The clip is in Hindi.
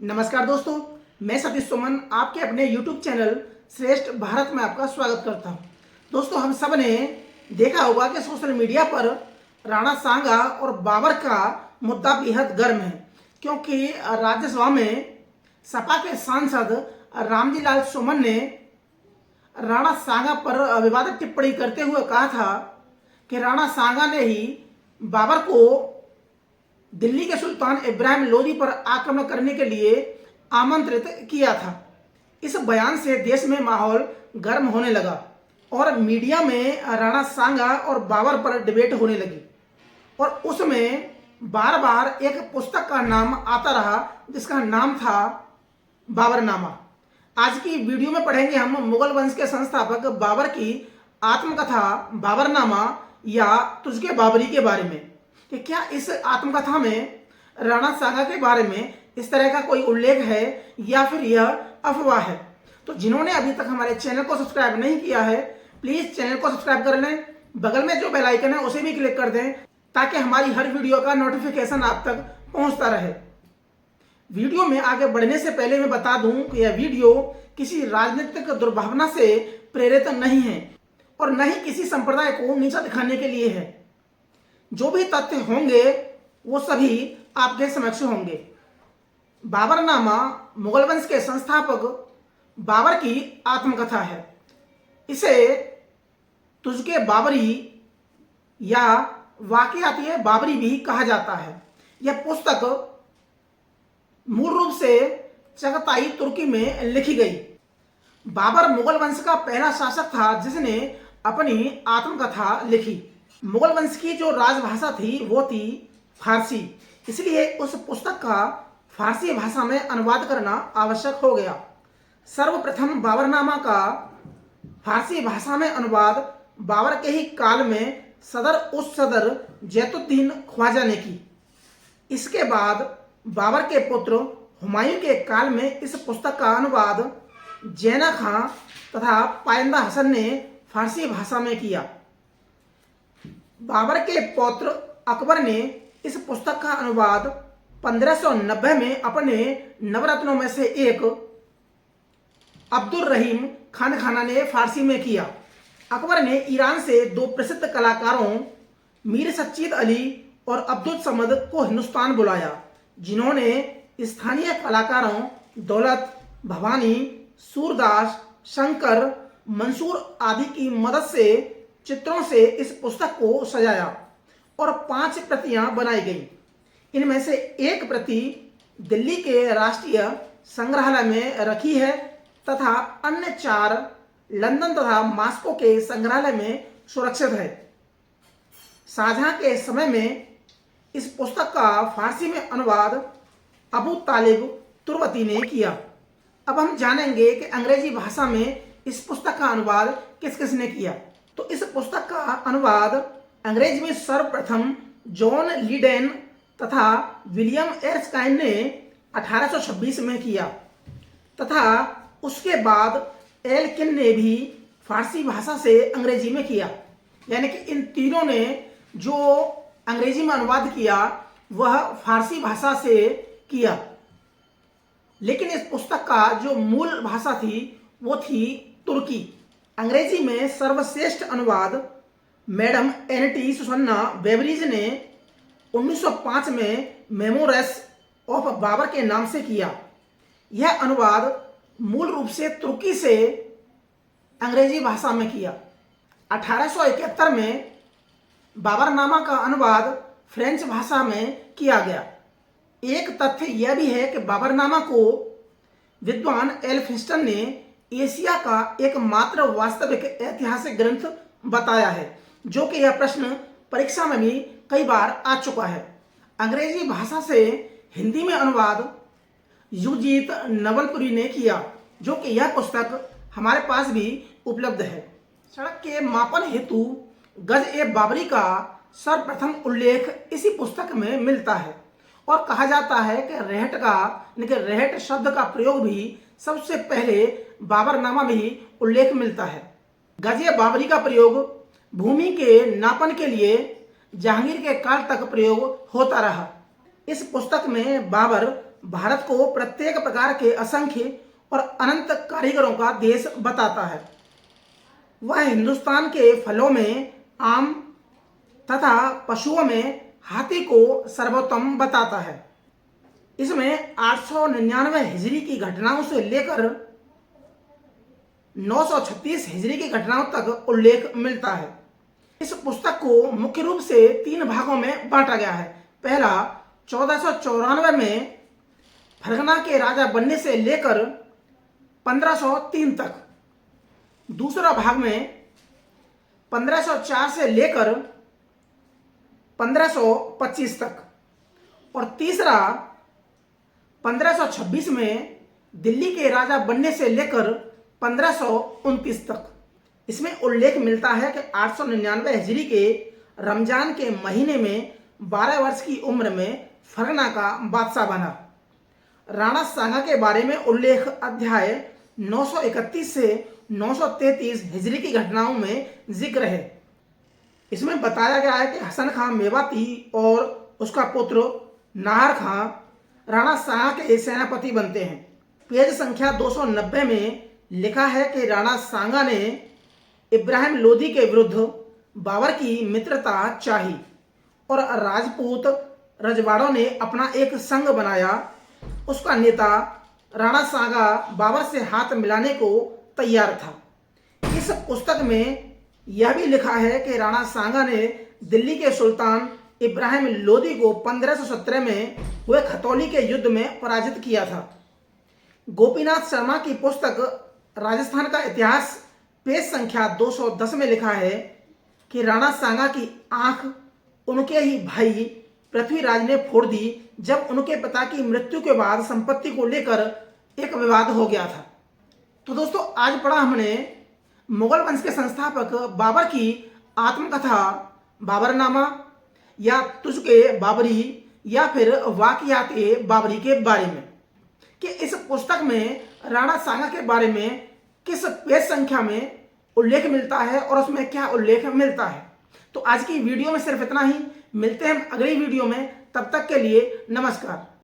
नमस्कार दोस्तों, मैं सतीश सुमन आपके अपने YouTube चैनल श्रेष्ठ भारत में आपका स्वागत करता हूं। दोस्तों, हम सब ने देखा होगा कि सोशल मीडिया पर राणा सांगा और बाबर का मुद्दा बेहद गर्म है, क्योंकि राज्यसभा में सपा के सांसद रामजी लाल सुमन ने राणा सांगा पर विवादित टिप्पणी करते हुए कहा था कि राणा सांगा ने ही बाबर को दिल्ली के सुल्तान इब्राहिम लोदी पर आक्रमण करने के लिए आमंत्रित किया था। इस बयान से देश में माहौल गर्म होने लगा और मीडिया में राणा सांगा और बाबर पर डिबेट होने लगी और उसमें बार बार एक पुस्तक का नाम आता रहा जिसका नाम था बाबरनामा। आज की वीडियो में पढ़ेंगे हम मुगल वंश के संस्थापक बाबर की आत्मकथा बाबरनामा या तुझके बाबरी के बारे में कि क्या इस आत्मकथा में राणा सांगा के बारे में इस तरह का कोई उल्लेख है या फिर यह अफवाह है। तो जिन्होंने अभी तक हमारे चैनल को सब्सक्राइब नहीं किया है, प्लीज चैनल को सब्सक्राइब कर लें, बगल में जो बेल आइकन है उसे भी क्लिक कर दें ताकि हमारी हर वीडियो का नोटिफिकेशन आप तक पहुंचता रहे। वीडियो में आगे बढ़ने से पहले मैं बता दूं कि यह वीडियो किसी राजनीतिक दुर्भावना से प्रेरित नहीं है और न ही किसी संप्रदाय को नीचा दिखाने के लिए है। जो भी तथ्य होंगे वो सभी आपके समक्ष होंगे। बाबरनामा मुगल वंश के संस्थापक बाबर की आत्मकथा है। इसे तुझके बाबरी या वाक़ियात बाबरी भी कहा जाता है। यह पुस्तक मूल रूप से चगताई तुर्की में लिखी गई। बाबर मुगल वंश का पहला शासक था जिसने अपनी आत्मकथा लिखी। मुगल वंश की जो राजभाषा थी वो थी फारसी, इसलिए उस पुस्तक का फारसी भाषा में अनुवाद करना आवश्यक हो गया। सर्वप्रथम बाबरनामा का फारसी भाषा में अनुवाद बाबर के ही काल में सदर उस सदर जैतुद्दीन ख्वाजा ने की। इसके बाद बाबर के पुत्र हुमायूं के काल में इस पुस्तक का अनुवाद जैना खां तथा पाइंदा हसन ने फारसी भाषा में किया। बाबर के पौत्र अकबर ने इस पुस्तक का अनुवाद 1590 में अपने नवरत्नों में से एक अब्दुल रहीम खान खाना ने फारसी में किया। अकबर ने ईरान से दो प्रसिद्ध कलाकारों मीर सच्चिद अली और अब्दुल समद को हिंदुस्तान बुलाया, जिन्होंने स्थानीय कलाकारों दौलत, भवानी, सूरदास, शंकर, मंसूर आदि की मदद से चित्रों से इस पुस्तक को सजाया और 5 प्रतियां बनाई गई। इनमें से एक प्रति दिल्ली के राष्ट्रीय संग्रहालय में रखी है तथा अन्य 4 लंदन तथा मॉस्को के संग्रहालय में सुरक्षित है। शाहजहां के समय में इस पुस्तक का फारसी में अनुवाद अबू तालिब तुर्वती ने किया। अब हम जानेंगे कि अंग्रेजी भाषा में इस पुस्तक का अनुवाद किस किस ने किया। तो इस पुस्तक का अनुवाद अंग्रेजी में सर्वप्रथम जॉन लीडेन तथा विलियम एर्स्काइन ने 1826 में किया तथा उसके बाद एल्किन ने भी फारसी भाषा से अंग्रेजी में किया। यानी कि इन तीनों ने जो अंग्रेजी में अनुवाद किया वह फारसी भाषा से किया, लेकिन इस पुस्तक का जो मूल भाषा थी वो थी तुर्की। अंग्रेजी में सर्वश्रेष्ठ अनुवाद मैडम एन.टी. सुसन्ना बेवरीज ने 1905 में मेमोरेस ऑफ बाबर के नाम से किया। यह अनुवाद मूल रूप से तुर्की से अंग्रेजी भाषा में किया। 1871 में बाबरनामा का अनुवाद फ्रेंच भाषा में किया गया। एक तथ्य यह भी है कि बाबरनामा को विद्वान एल्फिंस्टन ने एशिया का एकमात्र वास्तविक ऐतिहासिक ग्रंथ बताया है, जो कि यह प्रश्न परीक्षा में भी कई बार आ चुका है। अंग्रेजी भाषा से हिंदी में अनुवाद युजीत नवलपुरी ने किया, जो कि यह पुस्तक हमारे पास भी उपलब्ध है। सड़क के मापन हेतु गज-ए-बाबरी का सर्वप्रथम उल्लेख इसी पुस्तक में मिलता है और कहा जाता है कि रेहट शब्द का प्रयोग भी सबसे पहले बाबरनामा में ही उल्लेख मिलता है। गज-ए-बाबरी का प्रयोग भूमि के नापन के लिए जहांगीर के काल तक प्रयोग होता रहा। इस पुस्तक में बाबर भारत को प्रत्येक प्रकार के असंख्य और अनंत कारीगरों का देश बताता है। वह हिंदुस्तान के फलों में आम तथा पशुओं में हाथी को सर्वोत्तम बताता है। इसमें 899 हिजरी की घटनाओं से लेकर 936 हिजरी की घटनाओं तक उल्लेख मिलता है। इस पुस्तक को मुख्य रूप से 3 भागों में बांटा गया है। पहला 1494 में फरगना के राजा बनने से लेकर 1503 तक, दूसरा भाग में 1504 से लेकर 1525 तक, और तीसरा 1526 में दिल्ली के राजा बनने से लेकर 1529 तक। इसमें उल्लेख मिलता है कि 899 हिजरी के रमजान के महीने में 12 वर्ष की उम्र में फरगना का बादशाह बना। राणा सांगा के बारे में उल्लेख अध्याय 931 से 933 हिजरी की घटनाओं में जिक्र है। इसमें बताया गया है कि हसन खां मेवाती और उसका पुत्र नाहर खां राणा सांगा के सेनापति बनते हैं। पेज संख्या 290 में लिखा है कि राणा सांगा ने इब्राहिम लोदी के विरुद्ध बाबर की मित्रता चाही और राजपूत रजवाड़ों ने अपना एक संघ बनाया। उसका नेता राणा सांगा बाबर से हाथ मिलाने को तैयार था। इस पुस्तक में यह भी लिखा है कि राणा सांगा ने दिल्ली के सुल्तान इब्राहिम लोदी को 1517 में हुए खतौली के युद्ध में पराजित किया था। गोपीनाथ शर्मा की पुस्तक राजस्थान का इतिहास पेज संख्या 210 में लिखा है कि राणा सांगा की आंख उनके ही भाई पृथ्वीराज ने फोड़ दी जब उनके पिता की मृत्यु के बाद संपत्ति को लेकर एक विवाद हो गया था। तो दोस्तों, आज पढ़ा हमने मुगल वंश के संस्थापक बाबर की आत्मकथा बाबरनामा या तुज़्क़े बाबरी या फिर वाक़ियात-ए बाबरी के बारे में, कि इस पुस्तक में राणा सांगा के बारे में किस पेज संख्या में उल्लेख मिलता है और उसमें क्या उल्लेख मिलता है। तो आज की वीडियो में सिर्फ इतना ही। मिलते हैं हम अगली वीडियो में, तब तक के लिए नमस्कार।